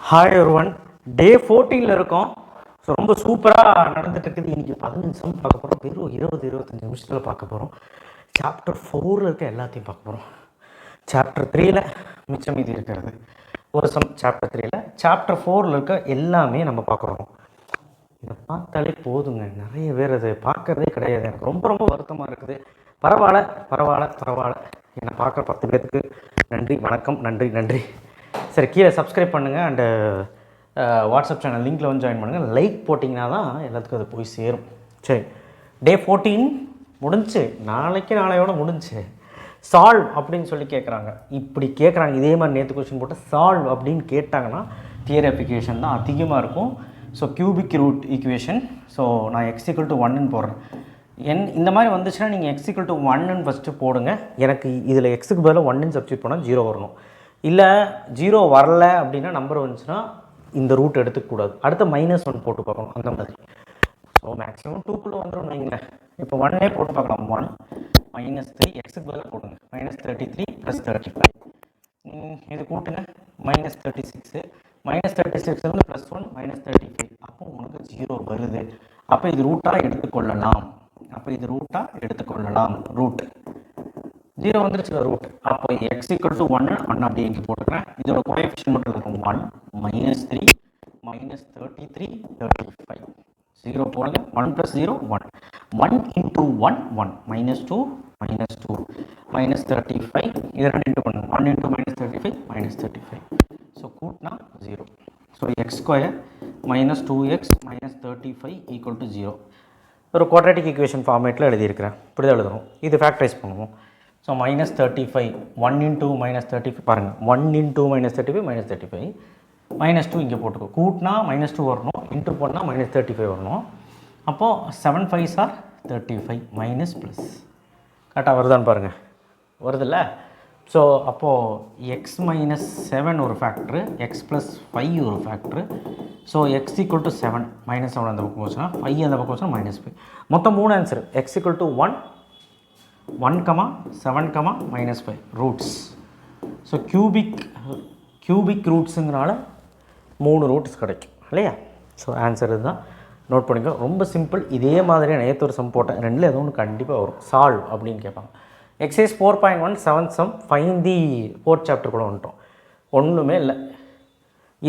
Hi everyone, டே 14ல் இருக்கோம். So ரொம்ப சூப்பராக நடந்துட்டு இருக்குது. இன்றைக்கி 15 சம் பார்க்க போகிறோம். வெறும் 20-25 நிமிஷத்தில் பார்க்க போகிறோம். சாப்டர் 4ல் இருக்க எல்லாத்தையும் பார்க்க போகிறோம். சாப்டர் 3ல் மிச்சம் மீதி இருக்கிறது ஒரு சம். சாப்டர் 3ல் சாப்டர் 4ல் இருக்க எல்லாமே நம்ம பார்க்குறோம். இதை பார்த்தாலே போதுங்க. நிறைய பேர் அதை பார்க்குறதே கிடையாது. எனக்கு ரொம்ப ரொம்ப வருத்தமாக இருக்குது. பரவாயில்ல. என்னை பார்க்குற 10 பேருக்கு நன்றி, வணக்கம், நன்றி. சரி, கீழே சப்ஸ்கிரைப் பண்ணுங்கள். அண்டு வாட்ஸ்அப் சேனல் லிங்க்கில் வந்து ஜாயின் பண்ணுங்கள். லைக் போட்டிங்கன்னா தான் எல்லாத்துக்கும் அது போய் சேரும். சரி, டே 14 முடிஞ்சு, நாளையோட முடிஞ்சு. சால்வ் அப்படின்னு சொல்லி கேட்குறாங்க. இப்படி கேட்குறாங்க. இதே மாதிரி நேற்று கொஸ்டின் போட்டு சால்வ் அப்படின்னு கேட்டாங்கன்னா தியரி அப்ளிகேஷன் தான் அதிகமாக இருக்கும். So cubic root equation. So நான் x = 1ன்னு போடுறேன். இந்த மாதிரி வந்துச்சுன்னா நீங்கள் x = 1ன்னு ஃபஸ்ட்டு போடுங்க. எனக்கு இதில் எக்ஸுக்கு பதிலாக 1ன்னு சப்ஸ்டியூட் பண்ணால் 0 வரணும். இல்லை 0 வரல அப்படின்னா நம்பர் வந்துச்சுன்னா இந்த ரூட் எடுத்துக்கூடாது. அடுத்த -1 போட்டு பார்க்கணும். அந்த மாதிரி. ஸோ மேக்ஸிமம் 2க்குள்ளே வந்துடும் வைங்களேன். இப்போ 1 போட்டு பார்க்கலாம். 1 -3 எக்ஸுக்கு பதிலாக போடுங்க. -33 + 35 இது கூட்டுங்க. -36 -36 +1 -35. அப்போ உங்களுக்கு 0 வருது. அப்போ இது ரூட்டாக எடுத்துக்கொள்ளலாம். ரூட் 0 வந்துருச்சு ரூட். அப்போ x = 1 அப்படியே இங்கே போட்டுக்கிறேன். இதோட கோஎஃபிஷியன்ட் மட்டும் இருக்கும் 1 -3 -33 35 0 போடுங்க. 1 + 0 1 1 × 1 1 -2 -2 -35 இது 2 இன்ட்டு பண்ணுங்க. 1 × -35 -35. ஸோ கூட்டினா 0. So x² -2x -35 = 0. ஒரு குவாட்ராட்டிக் ஈக்குவேஷன் ஃபார்மேட்டில் எழுதியிருக்கிறேன். இப்படி தான் எழுதணும். இது ஃபேக்டரைஸ் பண்ணுவோம். ஸோ -35 1 × -35 பாருங்கள். 1 × -35 -35 -2 இங்கே போட்டுக்கோ. கூட்டினா -2 வரணும். இன்ட்டு பண்ணால் -35 வரணும். அப்போது 7 5s are 35 மைனஸ் ப்ளஸ் கரெக்டாக வருதான்னு பாருங்கள். வருதில்ல? ஸோ அப்போது x -7 ஒரு ஃபேக்ட்ரு, x + 5 ஒரு ஃபேக்ட்ரு. ஸோ x = 7 -7 அந்த பக்கம் போச்சுன்னா 5 அந்த பக்கம் போச்சுன்னா -5. மொத்தம் 3 answer. x = 1 1, 7, -5 roots. So cubic ரூட்ஸுங்கிறனால 3 ரூட்ஸ் கிடைக்கும் இல்லையா? ஸோ ஆன்சர் இதுதான். நோட் பண்ணிக்கோ. ரொம்ப சிம்பிள். இதே மாதிரியே நேற்று ஒரு சம் போட்டேன். ரெண்டில் ஏதோ ஒன்று கண்டிப்பாக வரும். சால்வ் அப்படின்னு கேட்பாங்க. Exercise 4.1 7 sum find the 4th chapter கூட வந்துட்டோம். ஒன்றுமே இல்லை.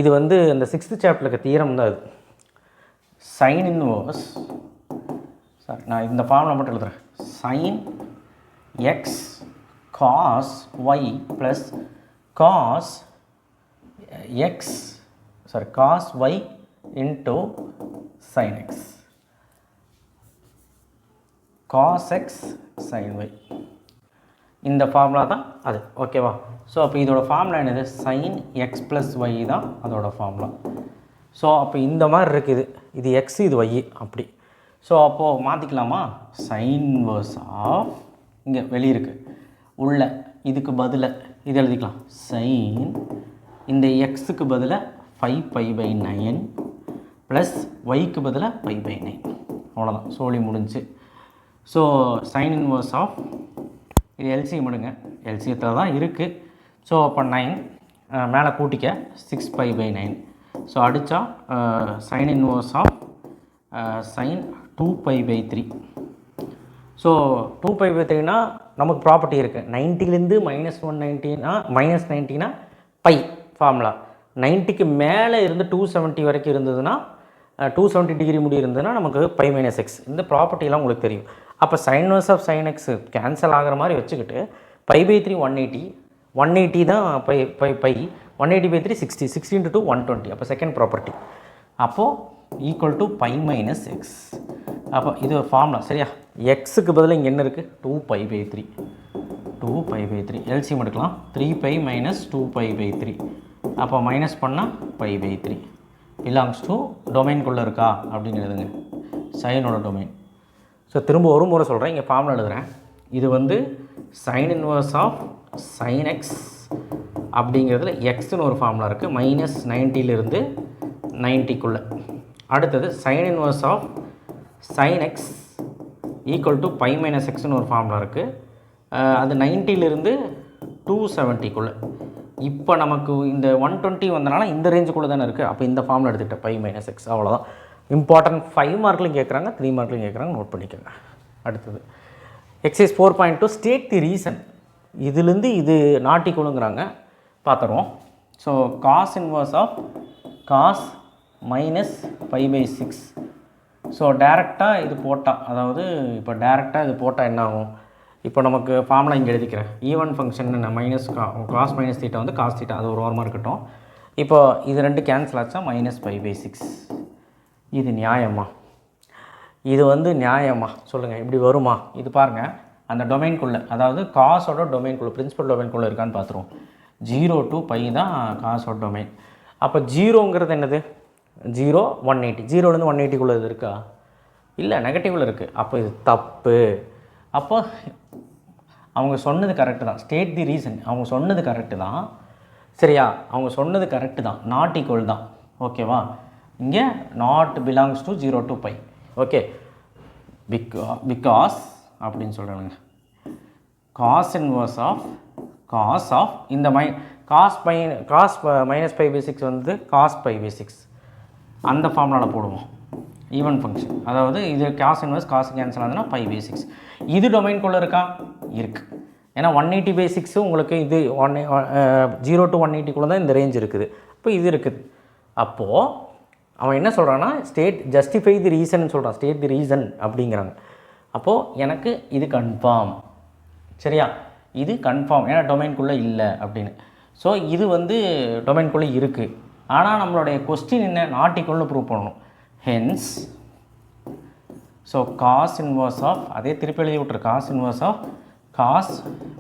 இது வந்து அந்த 6th சாப்டரில் இருக்க தியரம் தான் இது. சைன் இன்வர்ஸ், சாரி நான் இந்த ஃபார்முலா மட்டும் எழுதுறேன். Sine x cos y plus cos y into sin x, cos x sin y. இந்த ஃபார்முலா தான் அது. ஓகேவா? ஸோ அப்போ இதோட ஃபார்முலா என்னது? sin x + y தான் அதோட ஃபார்முலா. ஸோ அப்போ இந்த மாதிரி இருக்குது. இது x, இது y அப்படி. ஸோ அப்போது மாற்றிக்கலாமா? sin inverse ஆஃப் இங்கே வெளியே இருக்குது உள்ள இதுக்கு பதிலாக இது எழுதிக்கலாம். சைன் இந்த எக்ஸுக்கு பதிலாக 5π/9 ப்ளஸ் ஒய்க்கு பதிலாக π/9. அவ்வளோதான், சோழி முடிஞ்சு. ஸோ சைன் இன்வர்ஸ் ஆஃப் இது எல்சிஎம் எடுங்க. எல்சிஎத்தில் தான் இருக்குது. ஸோ அப்போ 9 மேலே கூட்டிக்க 6π/9. ஸோ அடித்தா sine inverse of sine 2π/3. So 2π/3னா நமக்கு ப்ராப்பர்ட்டி இருக்குது. 90லேருந்து -190னா -90னா பை ஃபார்முலா. 90க்கு மேலே இருந்து 270 வரைக்கும் இருந்ததுன்னா 270 டிகிரி முடி இருந்ததுன்னா நமக்கு π-x. இந்த ப்ராப்பர்ட்டிலாம் உங்களுக்கு தெரியும். அப்போ sine inverse of sine x cancel ஆகிற மாதிரி வச்சுக்கிட்டு π/3 180 தான் பை 180/3 60 60 × 2 120. அப்போ செகண்ட் ப்ராப்பர்ட்டி. அப்போது ஈக்குவல் டு π-x. அப்போ இது ஒரு ஃபார்முலா சரியா? எக்ஸுக்கு பதிலாக இங்கே என்ன இருக்குது? 2π/3 எல்சிஎம் எடுக்கலாம். 3π - 2π/3. அப்போ மைனஸ் பண்ணால் π/3 பிலாங்ஸ் டு டொமைன்குள்ளே இருக்கா அப்படின்னு எழுதுங்க. சைனோட டொமைன். ஸோ திரும்ப ஒரு முறை சொல்கிறேன். இங்கே ஃபார்முலா எழுதுகிறேன். இது வந்து sine inverse of sine x அப்படிங்கிறதுல எக்ஸ்னு ஒரு ஃபார்முலா இருக்குது. -90லேருந்து 90க்குள்ளே. அடுத்தது sine inverse of sin x equal to π - xன்னு ஒரு ஃபார்முலா இருக்குது. அது 90லேருந்து 270க்குள்ளே. இப்போ நமக்கு இந்த 120 வந்தனால இந்த ரேஞ்சுக்குள்ளே தானே இருக்குது. அப்போ இந்த ஃபார்மில் எடுத்துக்கிட்டேன் பை மைனஸ் எக்ஸ், அவ்வளோதான். இம்பார்ட்டன்ட் 5 மார்க்லையும் கேட்குறாங்க, 3 மார்க்லையும் கேட்குறாங்க, நோட் பண்ணிக்கோங்க. அடுத்தது எக்ஸைஸ் 4.2 ஸ்டேட் தி ரீசன். இதுலேருந்து இது நாட் ஈக்குவலுங்கிறாங்க, பார்த்துருவோம். So cos inverse of cos minus 5/6. So டேரெக்டாக இது போட்டால், அதாவது இப்போ டேரெக்டாக இது போட்டால் என்ன ஆகும்? இப்போ நமக்கு ஃபார்முலா இங்கே எழுதிக்கிறேன். Even function minus cos minus theta வந்து காஸ் தீட்டா, அது ஒரு ஓரமாக இருக்கட்டும். இப்போ இது ரெண்டு கேன்சல் ஆச்சா மைனஸ் 5/6. இது நியாயமா? இது வந்து நியாயமா சொல்லுங்கள், இப்படி வருமா? இது பாருங்கள், அந்த டொமைன்குள்ளே, அதாவது காசோட டொமைன்குள்ளே, பிரின்சிபல் டொமைன்குள்ளே இருக்கான்னு பார்த்துருவோம். 0 to π தான் காசோட டொமைன். அப்போ ஜீரோங்கிறது என்னது? 0 180, 0லேருந்து 180க்குள்ளே இது இருக்கா? இல்லை, நெகட்டிவில் இருக்குது. அப்போ இது தப்பு. அப்போ அவங்க சொன்னது கரெக்டு தான், ஸ்டேட் தி ரீசன். அவங்க சொன்னது கரெக்டு தான், சரியா? அவங்க சொன்னது கரெக்டு தான், நாட் ஈக்குவல் தான், ஓகேவா? இங்கே not belongs to 0 to π, okay. Because அப்படின்னு சொல்கிறாங்க, cos inverse of cos of இந்த காஸ் மைனஸ் 5/6 வந்து காஸ் 5/6 அந்த ஃபார்முலாவில் போடுவோம். ஈவன் ஃபங்க்ஷன், அதாவது இது காஸ் இன்வர்ஸ் காசு கேன்சல் ஆகுதுன்னா 5/6. இது டொமைன்குள்ளே இருக்கா? இருக்குது. ஏன்னா 180/6 உங்களுக்கு இது 0 to 180குள்ளே தான் இந்த ரேஞ்ச் இருக்குது. இப்போ இது இருக்குது. அப்போது அவன் என்ன சொல்கிறான்னா, ஸ்டேட் ஜஸ்டிஃபை தி ரீசன் சொல்கிறான், ஸ்டேட் தி ரீசன் அப்படிங்கிறாங்க. அப்போது எனக்கு இது கன்ஃபார்ம், சரியா? இது கன்ஃபார்ம், ஏன்னா டொமைன்குள்ளே இல்லை அப்படின்னு. ஸோ இது வந்து டொமைன்குள்ளே இருக்குது. ஆனால் நம்மளுடைய கொஸ்டின் என்ன? நாட் ஈக்குவல்னு ப்ரூவ் பண்ணணும். Hence so cos inverse of, அதே திருப்பி எழுதி விட்ரு, cos inverse of cos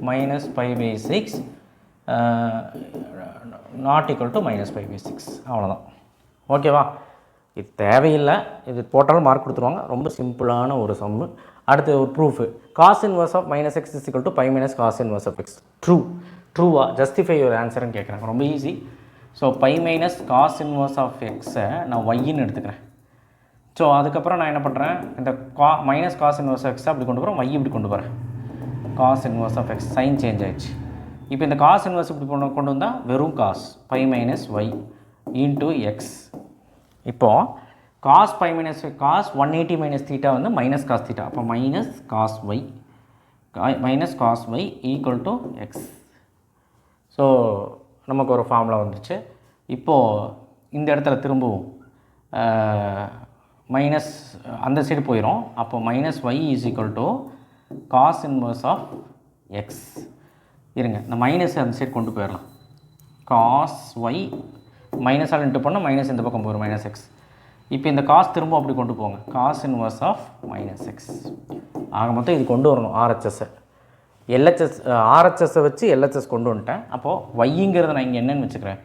minus 5/6 not equal to minus 5/6, அவ்வளோதான், ஓகேவா? இது தேவையில்லை, இது போட்டாலும் மார்க் கொடுத்துருவாங்க. ரொம்ப சிம்பிளான ஒரு சம்மு. அடுத்து ஒரு proof, cos inverse of minus x is equal to pi minus cos inverse of x. ட்ரூவா? ஜஸ்டிஃபை ஒரு ஆன்சர்னு கேட்குறாங்க, ரொம்ப easy. So pi minus cos inverse of எக்ஸை நான் ஒய்ன்னு எடுத்துக்கிறேன். ஸோ அதுக்கப்புறம் நான் என்ன பண்ணுறேன், இந்த மைனஸ் காஸ் இன்வர்ஸ் ஆஃப் எக்ஸை அப்படி கொண்டு போகிறேன், ஒய் இப்படி கொண்டு போகிறேன். Cos inverse of x sine change ஆயிடுச்சு. இப்போ இந்த காஸ் இன்வர்ஸ் இப்படி கொண்டு வந்தால் வெறும் cos pi minus y into x. இப்போது cos pi minus cos 180 minus theta வந்து மைனஸ் காஸ் தீட்டா. அப்போ minus cos y equal to x. So நமக்கு ஒரு ஃபார்முலா வந்துச்சு. இப்போது இந்த இடத்துல திரும்பவும் மைனஸ் அந்த சைடு போயிடும். அப்போ minus y is equal to cos inverse of x. இருங்க, இந்த மைனஸ் அந்த சைடு கொண்டு போயிடலாம். காஸ் ஒய் மைனஸால் இன்ட்டு பண்ணால் மைனஸ் இந்த பக்கம் போயிடும், மைனஸ் எக்ஸ். இப்போ இந்த காஸ் திரும்ப அப்படி கொண்டு போங்க, cos inverse of minus x. ஆக மொத்தம் இது கொண்டு வரணும் ஆர்ஹெச்எஸ்ஸை. ஆர்ஹெச்எஸ்ஸை வச்சு எல்ஹெச்எஸ் கொண்டு வந்துட்டேன். அப்போது ஒய்ங்கிறத நான் இங்கே என்னென்னு வச்சுக்கிறேன்,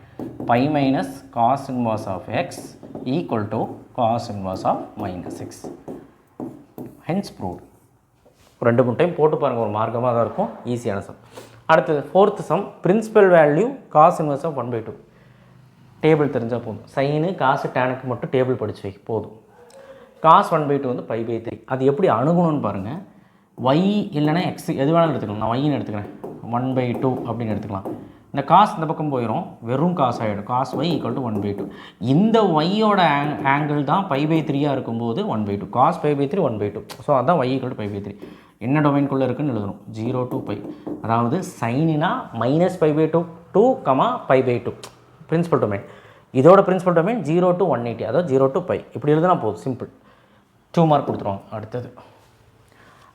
pi minus cos inverse of x equal to cos inverse of minus x. Hence proved. 2-3 time போட்டு பாருங்கள், ஒரு மார்க்கமாக தான் இருக்கும், ஈஸியான சம். அடுத்தது 4th sum, principal value cos inverse of 1/2. Table தெரிஞ்சால் போதும், சைனு காசு டேனுக்கு மட்டும் டேபிள் படித்து வை போதும். காஸ் 1/2 வந்து π/3. அது எப்படி அணுகணும்னு பாருங்கள். ஒய் இல்லைனா எக்ஸ் எது வேணாலும் எடுத்துக்கலாம். நான் ஒய்ன்னு எடுத்துக்கிறேன், 1/2 அப்படின்னு எடுத்துக்கலாம். இந்த காசு இந்த பக்கம் போயிடும், வெறும் காசு ஆகிடும். Cos y equal to 1/2. இந்த ஒய்யோட ஆங்கிள் தான் π/3 இருக்கும்போது 1/2. காஸ் π/3 1/2. ஸோ அதான் ஒய் ஈக்குவல் டு π/3. என்ன டொமைன்குள்ளே இருக்குன்னு எழுதணும், 0 to π. அதாவது சைனினா மைனஸ் π/2 to π/2 பிரின்சிபல் டொமைன். இதோட பிரின்சிபல் டொமைன் 0 to 180, அதாவது 0 to π. இப்படி எழுதுனா போதும், சிம்பிள். 2 மார்க் கொடுத்துருவாங்க.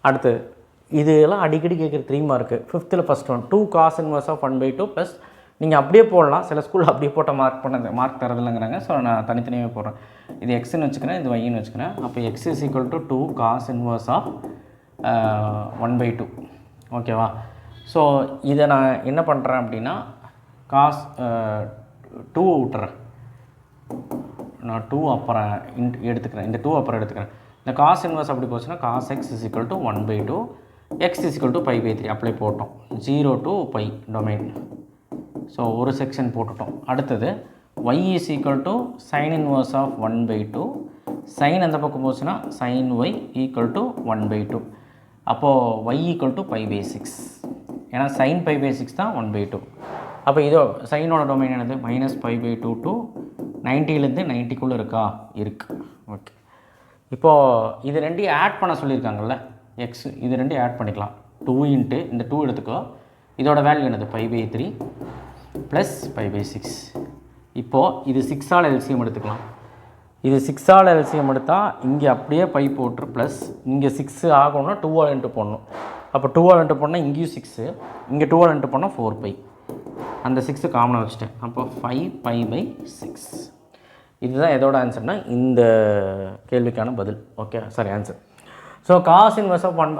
அடுத்து இதெல்லாம் அடிக்கடி கேட்குற 3 mark. 5th first one, 2 cos inverse of 1/2 plus நீங்கள் அப்படியே போடலாம். சில ஸ்கூலில் அப்படியே போட்டால் மார்க் தரதில்லைங்கிறாங்க. ஸோ நான் தனித்தனியாக போடுறேன். இது எக்ஸ்ன்னு வச்சுக்கிறேன், இது ஒய்ன்னு வச்சுக்கிறேன். அப்போ x is equal to 2 cos inverse of 1/2. ஓகேவா? ஸோ இதை நான் என்ன பண்ணுறேன் அப்படின்னா, காஸ் 2 விட்டுறேன். நான் 2 அப்புறம் எடுத்துக்கிறேன், இந்த 2 அப்புறம் எடுத்துக்கிறேன். இந்த காஸ் இன்வர்ஸ் அப்படி போச்சுன்னா cos x is equal to 1/2, x is equal to π/3 apply போட்டோம். 0 to π டொமைன். ஸோ ஒரு செக்ஷன் போட்டுட்டோம். அடுத்தது y is equal to sine inverse of 1/2. Sine அந்த பக்கம் போச்சுன்னா சைன் ஒய் ஈக்குவல் டு 1/2. அப்போது y ஈக்குவல் டு π/6. ஏன்னா சைன் π/6 தான் 1/2. அப்போ இதோ சைனோட டொமைன் என்னது -π/2 டு 90லேருந்து 90க்குள்ளே இருக்கா? இருக்குது. ஓகே, இப்போது இது ரெண்டையும் ஆட் பண்ண சொல்லியிருக்காங்கல்ல, எக்ஸ் இது ரெண்டையும் ஆட் பண்ணிக்கலாம். 2 இன்ட்டு இந்த 2 எடுத்துக்கோ, இதோட வேல்யூ என்னது π/3 ப்ளஸ் π/6. இப்போது இது 6ஆல் எல்சிஎம் எடுத்துக்கலாம். இது 6ஆல் எல்சிஎம் எடுத்தால் இங்கே அப்படியே பை போட்டு ப்ளஸ் இங்கே 6 ஆகணும்னா 2ஆல் இன்ட்டு போடணும். அப்போ 2ஆல் இன்ட்டு போனால் இங்கேயும் 6, இங்கே 2ஆல் இன்ட்டு போனால் 4π. அந்த 6 காமனாக வச்சுட்டேன். அப்போ 5π/6. இதுதான் எதோட ஆன்சர்னால் இந்த கேள்விக்கான பதில். Okay, sorry answer. So cos inverse of 1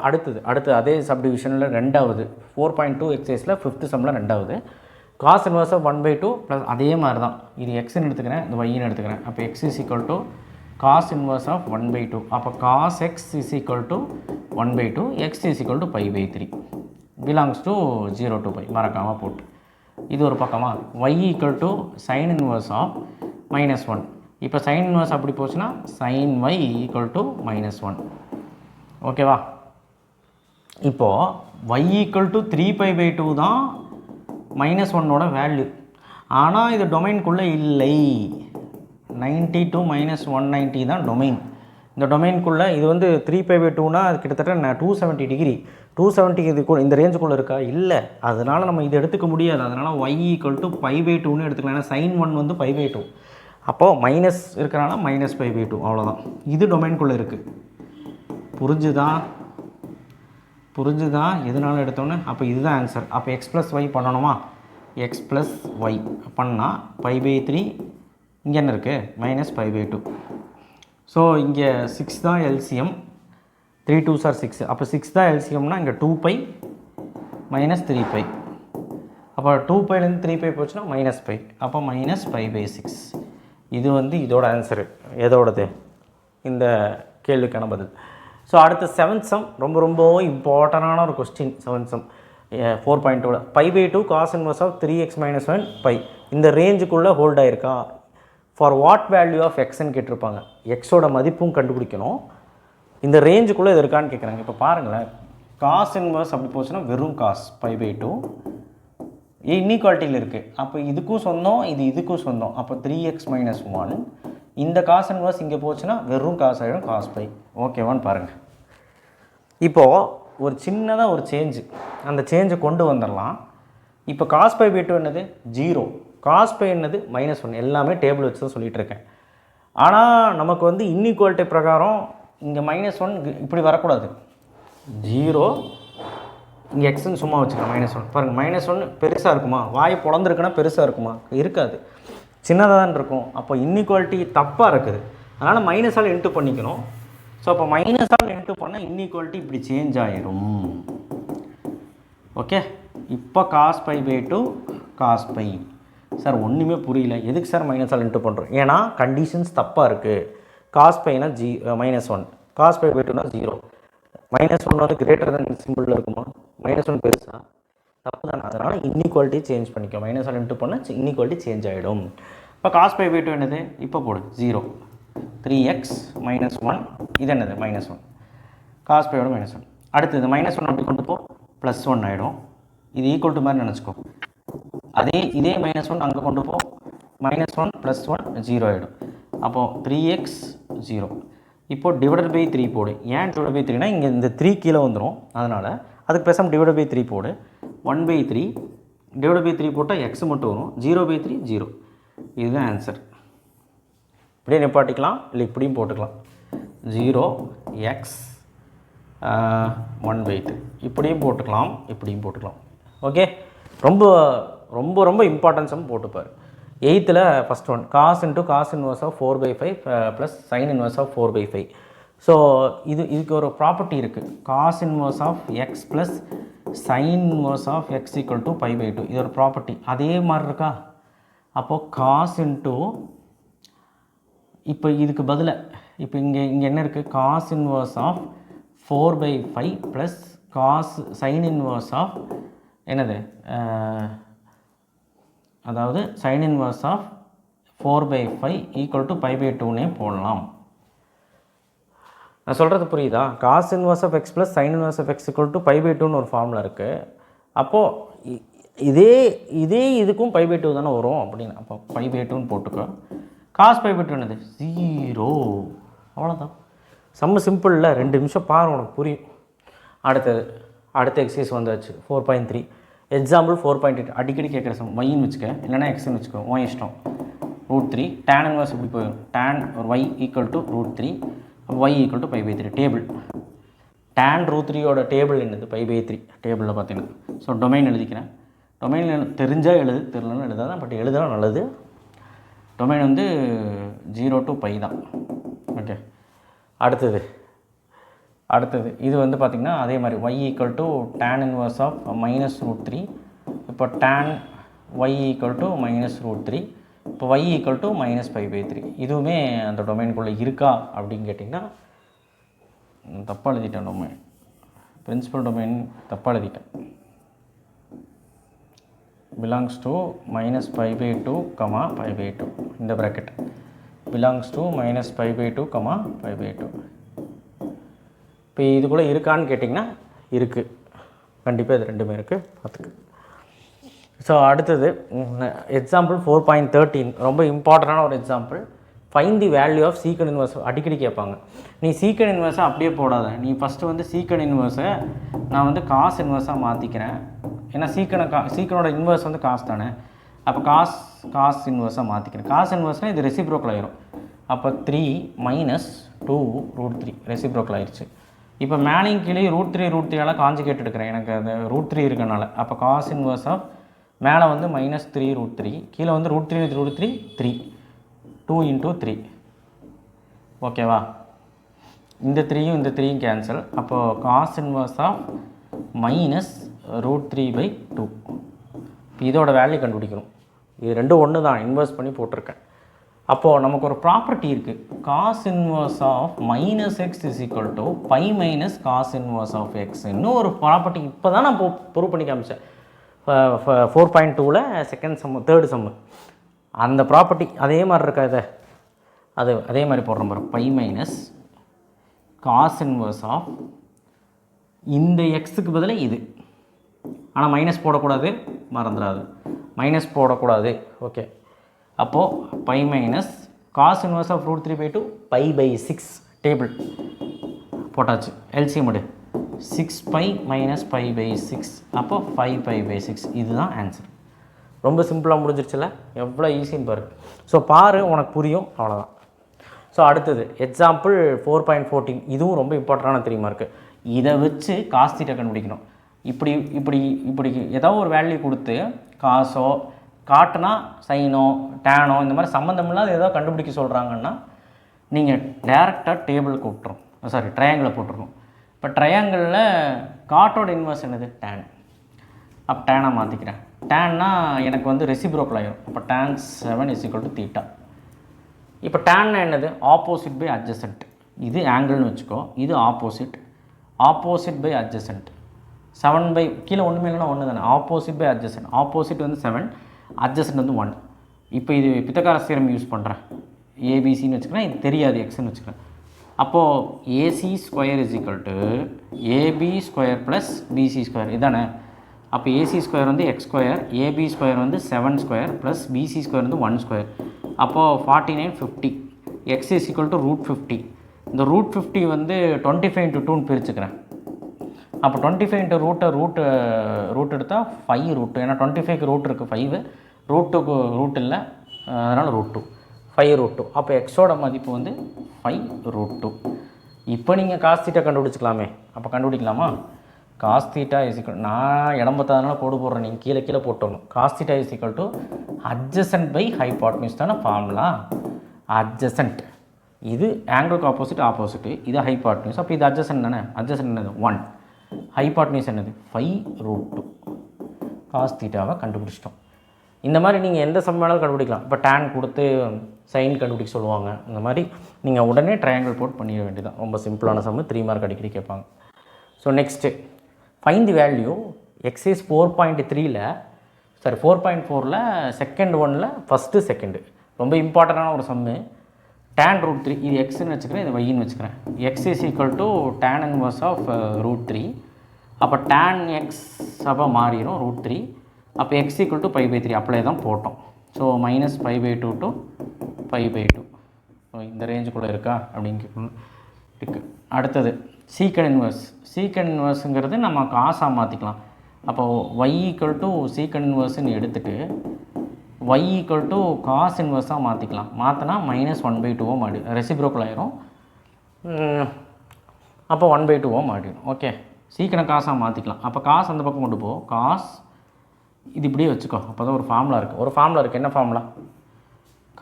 அடுத்து அதே சப்டிவிஷனில் ரெண்டாவது 4.2 எக்ஸைஸில் 5th சம்மில் ரெண்டாவது காஸ் இன்வர்ஸ் ஆஃப் 1/2 ப்ளஸ் அதே மாதிரி தான். இது எக்ஸ்ன்னு எடுத்துக்கிறேன், இது ஒய்ன்னு எடுத்துக்கிறேன். அப்போ x is equal to cos inverse of 1/2. அப்போ cos x is equal to 1/2, x is equal to π/3 belongs to 0 to π. மறக்காமல் போட்டு இது ஒரு பக்கமாக y equal to sine inverse of -1. இப்போ சைன் இன்வர்ஸ் அப்படி போச்சுன்னா சைன் y ஈக்குவல் டு -1. ஓகேவா? இப்போது y ஈக்குவல் டு 3π/2 தான் -1ஓட வேல்யூ. ஆனால் இது டொமைனுக்குள்ளே இல்லை. 90 to -190 தான் டொமைன். இந்த டொமைனுக்குள்ளே இது வந்து 3π/2னா அது கிட்டத்தட்ட 270 டிகிரி. 270 இது இந்த ரேஞ்சுக்குள்ளே இருக்கா? இல்லை. அதனால் நம்ம இது எடுத்துக்க முடியாது. அதனால் y ஈக்குவல் டு π/2ன்னு எடுத்துக்கலாம். ஏன்னா sin 1 வந்து π/2. அப்போது மைனஸ் இருக்கிறனால -π/2 அவ்வளோதான். இது டொமைனுக்குள்ளே இருக்குது. புரிஞ்சுதா எதனால எடுத்தோன்னு? அப்போ இதுதான் ஆன்சர். அப்போ x + y பண்ணணுமா? x + y பண்ணால் π/3 இங்கே என்ன இருக்குது? -π/2. ஸோ இங்கே 6 தான் எல்சிஎம். 3 2s are 6. அப்போ 6 தான் எல்சிஎம்னா இங்கே 2π -3π. அப்போ 2πலேருந்து 3π போச்சுன்னா -π. அப்போ -π/6. இது வந்து இதோட ஆன்சரு. எதோடது? இந்த கேள்விக்கான பதில். ஸோ அடுத்து 7th சம் ரொம்ப இம்பார்ட்டண்டான ஒரு question. 7th sum 4.2 π/2 cos inverse of 3x - 1 π இந்த ரேஞ்சுக்குள்ளே ஹோல்ட் ஆகிருக்கா? ஃபார் வாட் வேல்யூ ஆஃப் எக்ஸ்ன்னு கேட்டிருப்பாங்க. எக்ஸோட மதிப்பும் கண்டுபிடிக்கணும். இந்த ரேஞ்சுக்குள்ளே இது இருக்கான்னு கேட்குறாங்க. இப்போ பாருங்களேன், காஸ் இன்வர்ஸ் அப்படி போச்சுன்னா வெறும் காஸ் π/2 இன்இக்வாலிட்டியில் இருக்குது. அப்போ இதுக்கும் சொந்தம், இதுக்கும் சொந்தம். அப்போ 3x - 1 இந்த காஸ் இன்வர்ஸ் இங்கே போச்சுன்னா வெறும் காஸ் ஆகிடும், காஸ் பை. ஓகேவான்னு பாருங்கள். இப்போது ஒரு சின்னதாக ஒரு சேஞ்சு, அந்த சேஞ்சை கொண்டு வந்துடலாம். இப்போ காஸ் π/2 என்னது? 0. காஸ் பை என்னது? -1. எல்லாமே டேபிள் வச்சு தான் சொல்லிகிட்டு இருக்கேன். ஆனால் நமக்கு வந்து இன்இக்வாலிட்டி பிரகாரம் இங்கே -1 இப்படி வரக்கூடாது. 0 இங்கே எக்ஸ்ன்னு சும்மா வச்சுக்கலாம். -1 பாருங்கள். -1 பெருசாக இருக்குமா? வாய் பொழந்துருக்குன்னா பெருசாக இருக்குமா? இருக்காது, சின்னதாக தான் இருக்கும். அப்போ இன்இக்வாலிட்டி தப்பாக இருக்குது. அதனால் மைனஸால் இன்ட்டு பண்ணிக்கணும். ஸோ அப்போ மைனஸால் இன்ட்டு பண்ணால் இன்இக்வாலிட்டி இப்படி சேஞ்ச் ஆகிரும். ஓகே, இப்போ காஸ் π/2 காஸ் பை. சார் ஒன்றுமே புரியல, எதுக்கு சார் மைனஸால் இன்ட்டு பண்ணுறோம்? ஏன்னா கண்டிஷன்ஸ் தப்பாக இருக்குது. Cos பைனா -1, cos π/2னா 0. -1 வந்து கிரேட்டர் தன் சிம்பிளில் இருக்குமா? -1 பெருசா? தப்பு தானே. அதனால் இன்இக்வாலிட்டி சேஞ்ச் பண்ணிக்கும். மைனஸால் இன்ட்டு பண்ணால் இன்இக்வாலிட்டி சேஞ்ச் ஆகிடும். இப்போ காஸ் π/2 என்னது? இப்போ போடு 0. 3x - 1 இது என்னது? -1. காஸ் π/2 -1. அடுத்தது -1 அப்படி கொண்டு போ, +1 ஆகிடும். இது ஈக்குவல் டு மாதிரி நினச்சிக்கோ. இதே -1 அங்கே கொண்டு போ, -1 +1 0 ஆகிடும். அப்போது 3x 0. இப்போது ÷ 3 போடு. ஏன் ÷ 3னா இங்கே இந்த 3 கீழே வந்துடும். அதனால் அதுக்கு பேசாமல் ÷ 3 போடு. 1/3 ÷ 3 போட்டால் x மட்டும் வரும். 0/3 0. இதுதான் ஆன்சர். இப்படியே நிப்பாட்டிக்கலாம், இல்லை இப்படியும் போட்டுக்கலாம். 0x 1/3 இப்படியும் போட்டுக்கலாம், இப்படியும் போட்டுக்கலாம். ஓகே, ரொம்ப இம்பார்ட்டன்ஸ் போட்டுப்பார். 8th first one cos into cos inverse of 4/5 plus sine inverse of 4/5. So இதுக்கு ஒரு ப்ராப்பர்ட்டி இருக்குது. Cos inverse of x plus sine inverse of x equal to π/2. இது ஒரு ப்ராப்பர்ட்டி. அதே மாதிரி இருக்கா? அப்போது காஸ் இன்ட்டு, இப்போ இதுக்கு பதிலாக இப்போ இங்கே என்ன இருக்குது? Cos inverse of 4/5 plus cos sine inverse of என்னது? அதாவது sine inverse of 4/5 equal to π/2னே போடலாம். நான் சொல்கிறது புரியுதா? Cos inverse of x plus sine inverse of x equal to π/2ன்னு ஒரு ஃபார்முலா இருக்குது. அப்போது இதே இதுக்கும் பை பை 2 தானே வரும் அப்படின்னு. அப்போ பை பை 2ன்னு போட்டுக்கோ. காஸ் பை பை 2 என்னது 0. அவ்வளோதான். செம்ம சிம்பிளில் 2 நிமிஷம் பாரு உனக்கு புரியும். அடுத்த எக்ஸசைஸ் வந்தாச்சு 4.3 எக்ஸாம்பிள் 4.8 அடிக்கடி கேட்குற சம். ஒய்ன்னு வச்சுக்க, இல்லைனா எக்ஸ்ன்னு வச்சுக்கோ, உன் இஷ்டம். √3 tan இன்வர்ஸ் இப்படி போயிடும். tan y equal to √3, y equal to pi by 3 table. tan √3யோட டேபிள் என்னது பை பை 3 டேபிளில் பார்த்தீங்கன்னா. ஸோ டொமைன் எழுதிக்கிறேன். டொமைன் தெரிஞ்சால் எழுது, தெரியலன்னு எழுதாதான், பட் எழுதலாம் நல்லது. டொமைன் வந்து 0 to π தான். ஓகே, அடுத்தது இது வந்து பார்த்திங்கன்னா அதே மாதிரி y equal to tan inverse of -√3. இப்போ tan y ஈக்குவல் டு -√3, இப்போ y ஈக்குவல் டு -π/3. இதுவுமே அந்த டொமைனுக்குள்ளே இருக்கா அப்படின்னு கேட்டிங்கன்னா தப்பாக எழுதிட்டேன். டொமைன் பிரின்சிபல் டொமைன் தப்பாக எழுதிட்டேன். belongs to -π/2, π/2 இந்த bracket belongs to -π/2, π/2. இப்போ இதுக்குள்ளே இருக்கான்னு கேட்டிங்கன்னா இருக்குது, கண்டிப்பாக இது ரெண்டுமே இருக்குது, பார்த்துக்கு. ஸோ அடுத்தது எக்ஸாம்பிள் 4.13 ரொம்ப இம்பார்ட்டண்டான ஒரு example. Find the value of secant inverse. அடிக்கடி கேட்பாங்க. நீ சீக்கன் இன்வர்ஸை அப்படியே போடாத. நீ ஃபஸ்ட்டு வந்து சீக்கன் இன்வர்ஸை நான் வந்து காஸ் இன்வர்ஸாக மாற்றிக்கிறேன். ஏன்னா சீக்கனோட இன்வர்ஸ் வந்து காசு தானே. அப்போ காஸ் இன்வர்ஸாக மாற்றிக்கிறேன். காஸ் இன்வர்ஸ்னால் இது ரெசிப்ரோக்கல் ஆயிரும். அப்போ 3 - 2 √3 ரெசிப்ரோக்கல் ஆயிடுச்சு. இப்போ மேலேயும் கீழே √3 காஞ்சிகேட் எடுக்கிறேன். எனக்கு அந்த √3 இருக்கனால. அப்போ காஸ் இன்வர்ஸ் ஆஃப் மேலே வந்து -3 √3, கீழே வந்து √3 3 2 × 3. ஓகேவா? இந்த 3யும் இந்த 3யும் கேன்சல். அப்போது காஸ் இன்வர்ஸ் ஆஃப் -√3/2. இதோட வேல்யூ கண்டுபிடிக்கணும். இது ரெண்டும் ஒன்று தான், இன்வெர்ஸ் பண்ணி போட்டிருக்கேன். அப்போது நமக்கு ஒரு ப்ராப்பர்ட்டி இருக்குது. Cos inverse of -x = π - cos inverse of x. இன்னும் ஒரு ப்ராப்பர்ட்டி இப்போ தான் நான் ப்ரூவ் பண்ணி காமிச்சேன் 4.2ல் செகண்ட் சம்மு, தேர்டு சம்மு. அந்த ப்ராப்பர்ட்டி அதே மாதிரி இருக்கா? அதே மாதிரி போடுற மாதிரி π - காஸ் இன்வர்ஸ் ஆஃப் இந்த எக்ஸுக்கு பதிலாக இது. ஆனால் மைனஸ் போடக்கூடாது, மறந்துடாது, மைனஸ் போடக்கூடாது. ஓகே, அப்போது π - காஸ் இன்வர்ஸ் ஆஃப் √3/2 π/6 டேபிள் போட்டாச்சு. எல்சிஎம் எடு 6π - π/6, அப்போ 5π/6. இதுதான் ஆன்சர். ரொம்ப சிம்பிளாக முடிஞ்சிருச்சுல, எவ்வளோ ஈஸின்னு பாரு. ஸோ பாரு, உனக்கு புரியும், அவ்வளோதான். ஸோ அடுத்தது எக்ஸாம்பிள் 4.14. இதுவும் ரொம்ப இம்பார்ட்டண்டான தெரியுமா இருக்குது. இதை வச்சு காஸ் தீட்டா கண்டுபிடிக்கணும். இப்படி ஏதோ ஒரு வேல்யூ கொடுத்து காசோ காட்டுனா சைனோ டேனோ இந்த மாதிரி சம்மந்தம் இல்லாத ஏதோ கண்டுபிடிக்க சொல்கிறாங்கன்னா நீங்கள் டேரெக்டாக டேபிளுக்கு விட்டுரும், சாரி ட்ரையாங்கிளை போட்டுருணும். இப்போ ட்ரையாங்கிளில் காட்டோட இன்வர்ஸ் என்னது? டேன். அப்போ டேனாக மாற்றிக்கிறேன். டேன்னா எனக்கு வந்து ரெசிப்ரோக்கல் ஆகிடும். அப்போ tan 7 = θ. இப்போ டேன்னா என்னது? Opposite by adjacent. இது ஆங்கிள்னு வச்சுக்கோ, இது ஆப்போசிட் பை அட்ஜசன்ட். 7 கீழே ஒன்றுமே இல்லைனா 1 தானே. Opposite by adjacent. ஆப்போசிட் வந்து 7, அட்ஜசன்ட் வந்து 1. இப்போ இது பித்தகாரஸ் தியரம் யூஸ் பண்ணுறேன். ஏபிசின்னு வச்சுக்கிறேன், இது தெரியாது எக்ஸ்ன்னு வச்சுக்கிறேன். அப்போது AC² = AB² + BC². இதானே? அப்போ AC² வந்து x², AB² வந்து 7² + BC² வந்து 1². அப்போது 49 50. x = √50. இந்த √50 வந்து 25 × 2ன்னு பிரிச்சுக்கிறேன். அப்போ 25 ரூட் எடுத்தால் 5 ரூட். ஏன்னா 25க்கு ரூட் இருக்குது 5, ரூட்டுக்கு ரூட் இல்லை, அதனால் √2 5 √2. அப்போ எக்ஸோட மதிப்பு வந்து 5 √2. இப்போ நீங்கள் காஸ் தீட்டா கண்டுபிடிச்சிக்கலாமே. அப்போ கண்டுபிடிக்கலாமா? காஸ் தீட்டா நான் இடம் பார்த்தாதனால கோடு போடுறேன், நீங்கள் கீழே போட்டோம். Cos theta = adjacent by hypotenuse தானே ஃபார்முலா. அட்ஜசன்ட் இது ஆங்கிளுக்கு ஆப்போசிட், இது ஹைபாட்னியூஸ். அப்போ இது அட்ஜசன்ட் தானே. அட்ஜசன்ட் என்னது? 1. ஹைபாட்னியூஸ் என்னது? 5 √2. காஸ் தீட்டாவை கண்டுபிடிச்சிட்டோம். இந்த மாதிரி நீங்கள் எந்த சம் வேணாலும் கண்டுபிடிக்கலாம். இப்போ டேன் கொடுத்து சைன் கண்டுபிடிக்க சொல்லுவாங்க. இந்த மாதிரி நீங்கள் உடனே ட்ரையாங்கிள் போட் பண்ணிட வேண்டியதான். ரொம்ப சிம்பிளான சம்மு, 3 மார்க் அடிக்கடி கேட்பாங்க. So next find the value. Exercise 4.3ல் 4.4ல் செகண்ட் ஒன்னில் ஃபஸ்ட்டு செகண்டு ரொம்ப இம்பார்ட்டண்டான ஒரு சம்மு. tan √3 இது எக்ஸ்ன்னு வச்சுக்கிறேன், இது ஒய்ன்னு வச்சுக்கிறேன். x = tan inverse of √3. அப்போ tan x அப்போ மாறிடும் √3. அப்போ எக்ஸ் ஈக்குவல் டு 5/3 அப்படியே தான் போட்டோம். So -5/2 to 5/2. ஸோ இந்த ரேஞ்சுக்குள்ளே இருக்கா அப்படிங்க இருக்கு. அடுத்தது சீக்கண்ட் இன்வர்ஸ். சீக்கண்ட் இன்வர்ஸுங்கிறது நம்ம காசாக மாற்றிக்கலாம். அப்போது y ஈக்குவல் டு சீக்கண்ட் இன்வர்ஸ்ன்னு எடுத்துகிட்டு y ஈக்குவல் டு காஸ் இன்வர்ஸாக மாற்றிக்கலாம். மாற்றினா -1/2 மாறிடும், ரெசிப்ரோக்கல் ஆயிரும். அப்போ 1/2 மாறிடும். ஓகே, சீக்கிரம் காசாக மாற்றிக்கலாம். அப்போ காசு அந்த பக்கம் கொண்டு போ, காஸ் இது இப்படியே வச்சுக்கோ. அப்போ தான் ஒரு ஃபார்முலா இருக்குது. என்ன formula?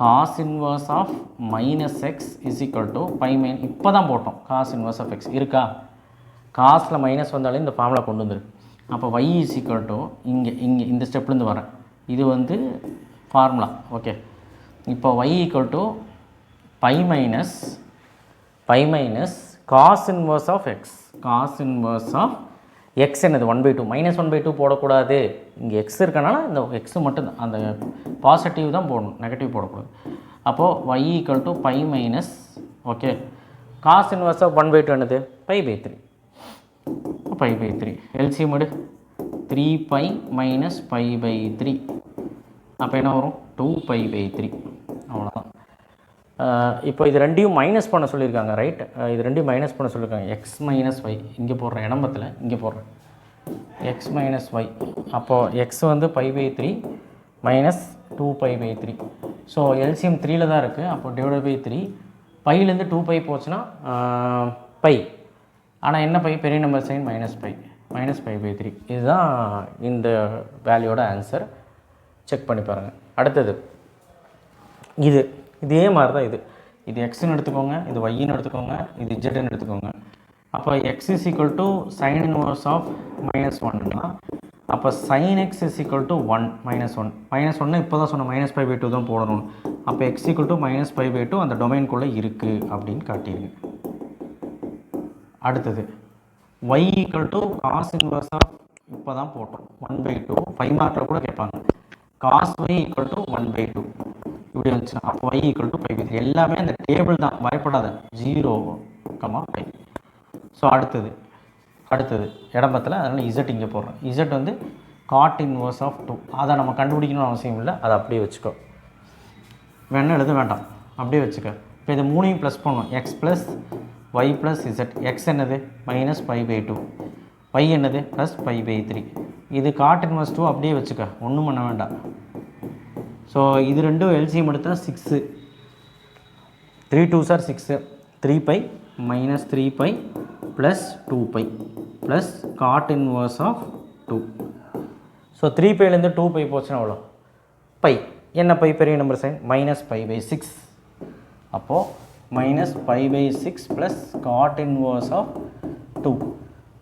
Cos inverse of -x is equal to இப்போ தான் போட்டோம். காஸ் இன்வர்ஸ் ஆஃப் x இருக்கா? காசில் மைனஸ் வந்தாலே இந்த ஃபார்முலா கொண்டு வந்துருக்கு. அப்போ y இஸ் ஈக்குவல் டு இங்கே இந்த ஸ்டெப்லேருந்து வரேன், இது வந்து ஃபார்முலா. ஓகே, இப்போ y equal to pi minus cos inverse of x. Cos inverse of x என்னது 1/2. -1/2 போடக்கூடாது, இங்கே x இருக்கனால இந்த x மட்டும் அந்த பாசிட்டிவ் தான் போடணும், நெகட்டிவ் போடக்கூடாது. அப்போது y equal to pi minus, okay, cos inverse of 1/2 என்னது π/3. π/3 எல்சிஎம் எடு, 3π மைனஸ் π/3. அப்போ என்ன வரும்? 2π/3. அவ்வளோதான். இப்போ இது ரெண்டையும் மைனஸ் பண்ண சொல்லியிருக்காங்க, ரைட்? இது ரெண்டையும் மைனஸ் பண்ண சொல்லியிருக்காங்க. எக்ஸ் மைனஸ் ஒய் இங்கே போடுறேன், இடம்பத்தில் இங்கே போடுறேன், எக்ஸ் மைனஸ் ஒய். அப்போது எக்ஸ் வந்து π/3 மைனஸ் 2π/3. ஸோ எல்சிஎம் 3ல் தான் இருக்குது. அப்போ டிவைட் பை 3, பையிலேருந்து 2π போச்சுன்னா பை. ஆனால் என்ன பை? பெரிய நம்பர் சைன் -π/3. இதுதான் இந்த வேல்யூட ஆன்சர். செக் பண்ணி பாருங்கள். அடுத்தது இதே மாதிரி தான் இது எக்ஸ்ன்னு எடுத்துக்கோங்க, இது ஒய்ன்னு எடுத்துக்கோங்க, இது ஜெட்ன்னு எடுத்துக்கோங்க. அப்போ x is equal to sine inverse of -1னா அப்போ sine x is equal to 1 -1 இப்போ தான் சொன்ன -π/2 தான் போடணும். அப்போ எக்ஸ் ஈக்குவல் டு -π/2 அந்த டொமைனுக்குள்ளே இருக்குது அப்படின்னு காட்டிடுங்க. அடுத்தது y equal to cos inverse of இப்போ தான் போட்டோம் 1/2. 5 மார்க்கில் கூட கேட்பாங்க. காஸ் y ஈக்குவல் டு 1/2 இப்படி வந்துச்சுன்னா அப்போ y ஈக்குவல் டு π/3. எல்லாமே அந்த டேபிள் தான், பயப்படாத. 0, 5. ஸோ அடுத்தது இடம்பத்தில், அதனால் z இங்கே போடுறேன். z வந்து காட் இன்வர்ஸ் ஆஃப் 2. அதை நம்ம கண்டுபிடிக்கணும்னு அவசியம் இல்லை, அதை அப்படியே வச்சுக்கோ. வேணா எழுத வேண்டாம், அப்படியே வச்சுக்க. இப்போ இது மூணையும் ப்ளஸ் பண்ணணும். X plus y plus z. X என்னது -π/2, y என்னது +π/3. இது காட் இன்வர்ஸ் 2 அப்படியே வச்சுக்க, ஒன்றும் பண்ண வேண்டாம். ஸோ இது ரெண்டும் எல்சிஎம் எடுத்தால் 6. 3 2s are 6. 3π minus 3π plus 2π plus cot inverse of 2. So 3πலேருந்து 2π போச்சுன்னா அவ்வளோ பை. என்ன பை? பெரிய நம்பர் சைன் -π/6. அப்போது -π/6 ப்ளஸ் காட் இன்வர்ஸ் ஆஃப் 2.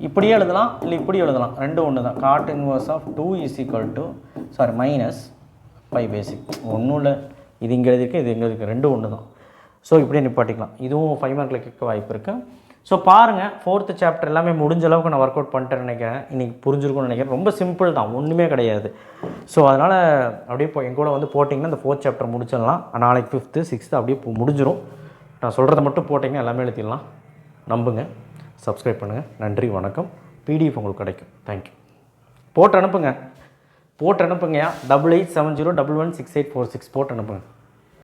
இப்படியே எழுதலாம், இல்லை இப்படி எழுதலாம், ரெண்டும் ஒன்று தான். Cot inverse of 2 is equal to -π/6. ஒன்றும் இல்லை, இது இங்கே எழுதியிருக்கு, இது இங்கே இருக்குது, ரெண்டும் ஒன்று தான். ஸோ இப்படியே நிப்பாட்டிக்கலாம். இதுவும் 5 மார்க்கில் கேட்க வாய்ப்பு இருக்குது. ஸோ பாருங்கள், 4th சாப்டர் எல்லாமே முடிஞ்ச அளவுக்கு நான் ஒர்க் அவுட் பண்ணிட்டேன்னு நினைக்கிறேன். இன்றைக்கி புரிஞ்சிருக்கும்னு நினைக்கிறேன். ரொம்ப சிம்பிள் தான், ஒன்றுமே கிடையாது. ஸோ அதனால் அப்படியே என் கூட வந்து போட்டிங்கன்னா இந்த 4th சாப்டர் முடிச்சிடலாம். நாளைக்கு 5th 6th அப்படியே முடிஞ்சிடும். நான் சொல்கிறத மட்டும் போட்டிங்கன்னா எல்லாமே எழுதிடலாம். நம்புங்க, சப்ஸ்கிரைப் பண்ணுங்கள். நன்றி, வணக்கம். PDF உங்களுக்கு கிடைக்கும். தேங்க்யூ. போட்டு அனுப்புங்க 8870116846 போட்டு அனுப்புங்க.